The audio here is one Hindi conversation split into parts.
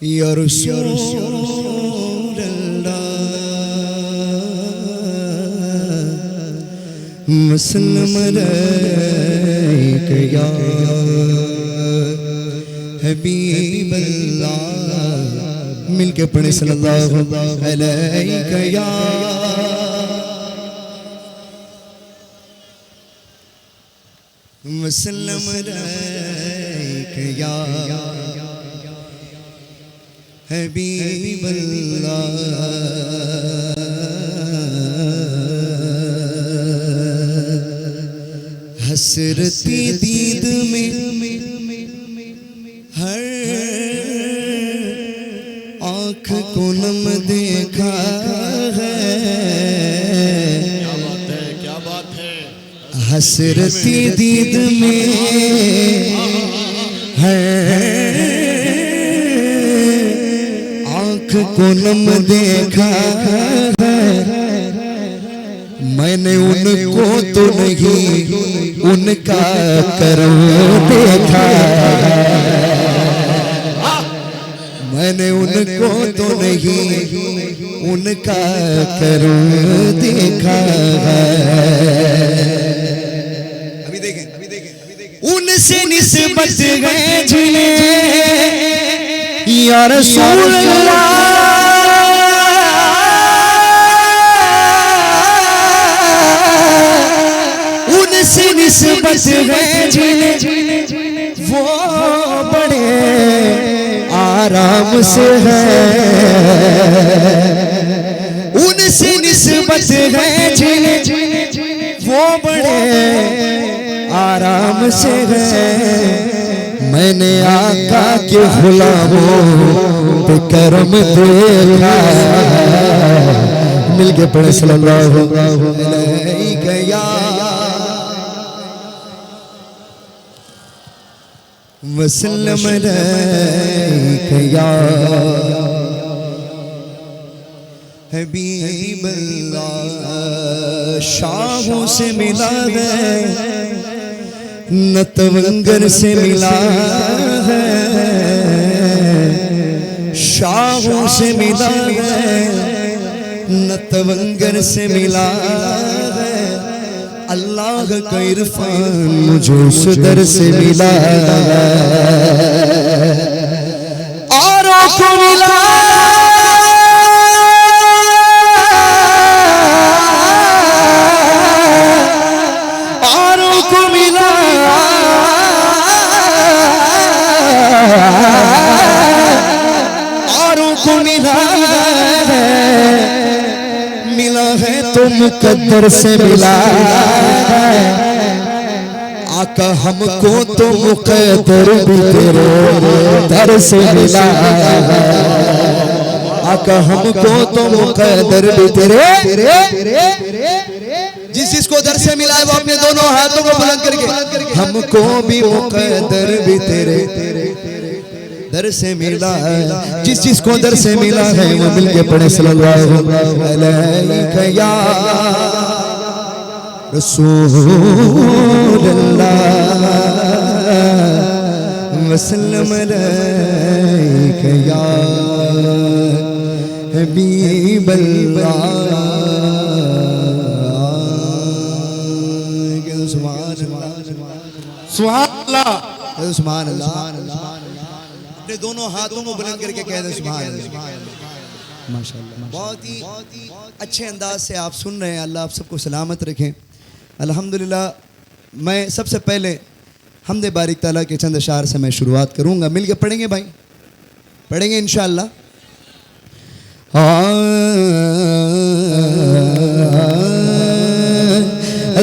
या रसूल अल्लाह वसल्लम अलैका या हबीब अल्लाह। मिलके पढ़े सल्लल्लाहु अलैका या वसल्लम अलैका या हबीब अल्लाह। हसरती दीद में हर आँख को नम देखा है। क्या बात है। हसरती दीद में हर आँख को नम देखा है। मैंने उनको तो नहीं उनका करम देखा। मैंने उनको तो नहीं उनका करम देखा। अभी देखें उनसे निस्बत है जिन्हें या रसूल अल्लाह उनसे निस्बत है जिन्हें वो बड़े आराम से है। उनसे निस्बत है जिन्हें वो बड़े आराम से है। मैंने आका के गुलामों पे करम देखा। मिलके पढ़े सल्लल्लाहु अलैका या वसल्लम अलैका या हबीब अल्लाह। शाहों से मिला है न तवंगर से मिला है। शाहों से मिला है न तवंगर से मिला है। अल्लाह का इरफान मुझे उस दर से मिला औरों को मिला। औरों को मिला औरों को मिला मिला है तो मुकद्दर से मिला। आका हमको तो मुकद्दर भी तेरे दर से मिला। आका हमको तो मुकद्दर भी तेरे जिस जिसको दर से मिला है वो अपने दोनों हाथों को बुलंद करके हमको भी मुकद्दर भी तेरे दर से मिला है। जिस जिसको दर से मिला है वो मिलके पढ़े सल्लल्लाहु अलैका या रसूल अल्लाह वसल्लम अलैका या हबीब अल्लाह। सुभान अल्लाह। अपने दोनों हाथों को बुलंद करके कह दे सुभान अल्लाह। माशाअल्लाह बहुत ही अच्छे अंदाज से आप सुन रहे हैं। अल्लाह आप सबको सलामत रखें। अल्हम्दुलिल्लाह मैं सबसे पहले हमदे बारिक ताला के चंद अशार से मैं शुरुआत करूंगा। मिलके पढ़ेंगे भाई, पढ़ेंगे इंशाअल्लाह।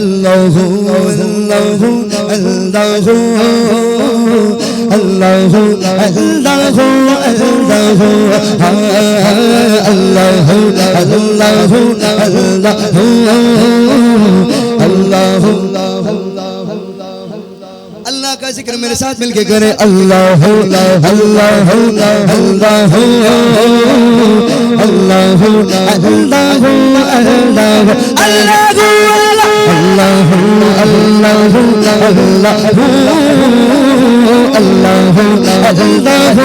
अल्लाहु अल्लाहु अल्लाहु अल्लाहु अल्लाहु अल्लाहु अल्लाहु अल्लाहु अल्लाहु अल्लाह का जिक्र मेरे साथ मिलके करें। अल्लाहु अल्लाहु अल्लाहु अल्लाहु अल्लाहु अल्लाहु अल्लाहु अल्लाहु अल्लाहु अल्लाह अल्लाह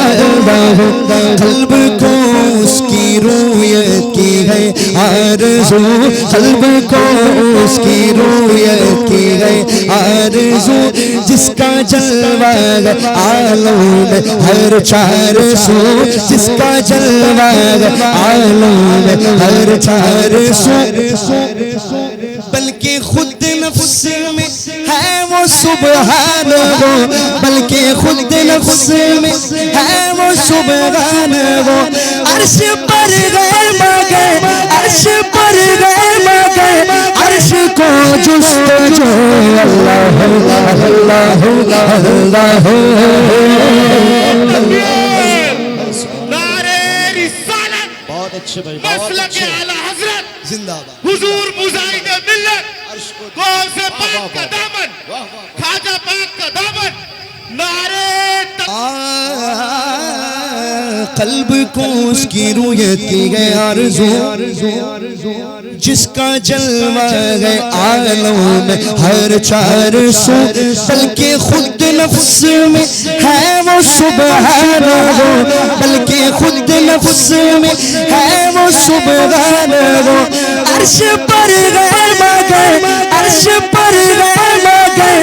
अल्लाह कल्ब को उसकी रूयत की है आरज़ू कल्ब को उसकी रूयत की है आरज़ू जिसका जलवा आलम में हर चार सो जिसका जलवा आलम में हर चार सो बल्कि खुद नफ्स में है वो सुबहान वो बल्कि खुद नफ्स में है वो सुबहान वो अर्श पर गए मगे अर्श पर गए मगे अर्श को जुस्तजो अल्लाह अल्लाह अल्लाह नारे रिसालत बहुत अच्छे भाई मसलक आला हजरत जिंदाबाद हुजूर मुजाहिद मिल्लत गौस पाक का दामन खाजा पाक का दामन नारे कल्ब को उसकी रूयत की गई आरज़ू जिसका जलवा है आलम में हर चार सो बल्कि खुद नफ्स में है वो सुबहान वो बल्कि खुद नफ्स में है वो सुबहान वो अर्श पर गए मगे अर्श पर गए मगे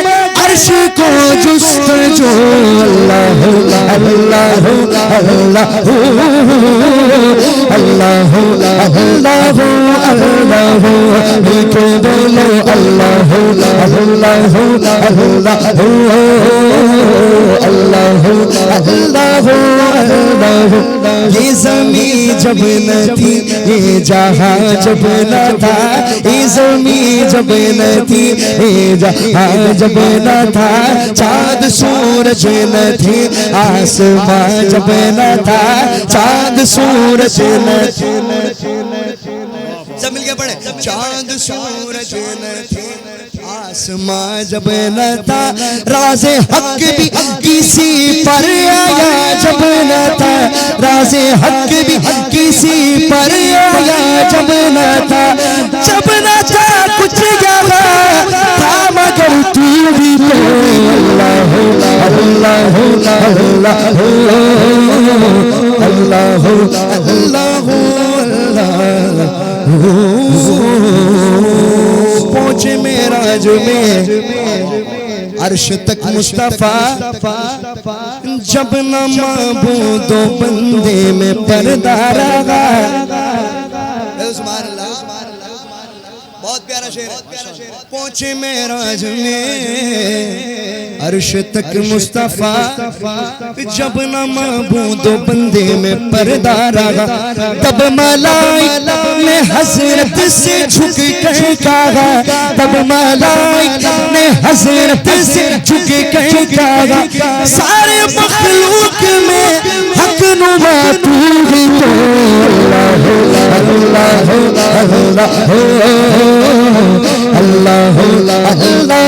अर्श को जुस्तजो अल्लाह अल्लाह अल्लाह अल्लाह अल्लाह अल्लाह मिलके बोलो अल्लाह अल्लाह अल्लाह अल्लाह अल्लाह अल्लाह ये ज़मीं जब न थी ये जहां जब न था ये ज़मीं जब न थी ये जहां जब न था चाँद सूरज न थे आसमां जब न था चाँद सूरज न सब मिल के पढ़े चाँद सूरज न थे आसमां जब न था राज़े हक भी किसी पर आया जब न था राज़े हक भी किसी पर आया जब न था कुछ यहाँ था मगर तू भी तो अल्लाह अल्लाह अल्लाह अल्लाह अल्लाह पहुँचे मेराज में अर्श तक मुस्तफा जब न माबूदो बंदे में पर्दा रहा बहुत प्यारा शेर पहुँचे मेराज में अर्श तक मुस्तफा जब न माबूदो बंदे में पर्दा रहा तब मलाइक ने हजरत से झुक कर कहा तब मलाइक ने हजरत से झुक कर कहा सारे मखलूक में हक नुमा तू ही तो अल्लाह अल्लाह अल्लाह अल्लाह अल्लाह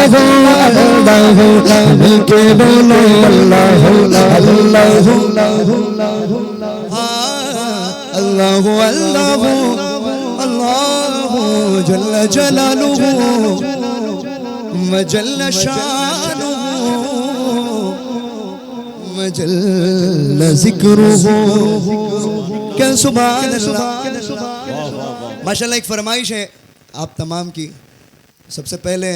के बोलो अल्लाह अल्लाह अल्लाह अल्लाह अल्लाह जल्ल जलालुहु व जल्ल शानुहु व जल्ल ज़िक्रुहु क्या सुभान अल्लाह माशाल्लाह। एक फरमाइश है आप तमाम की सबसे पहले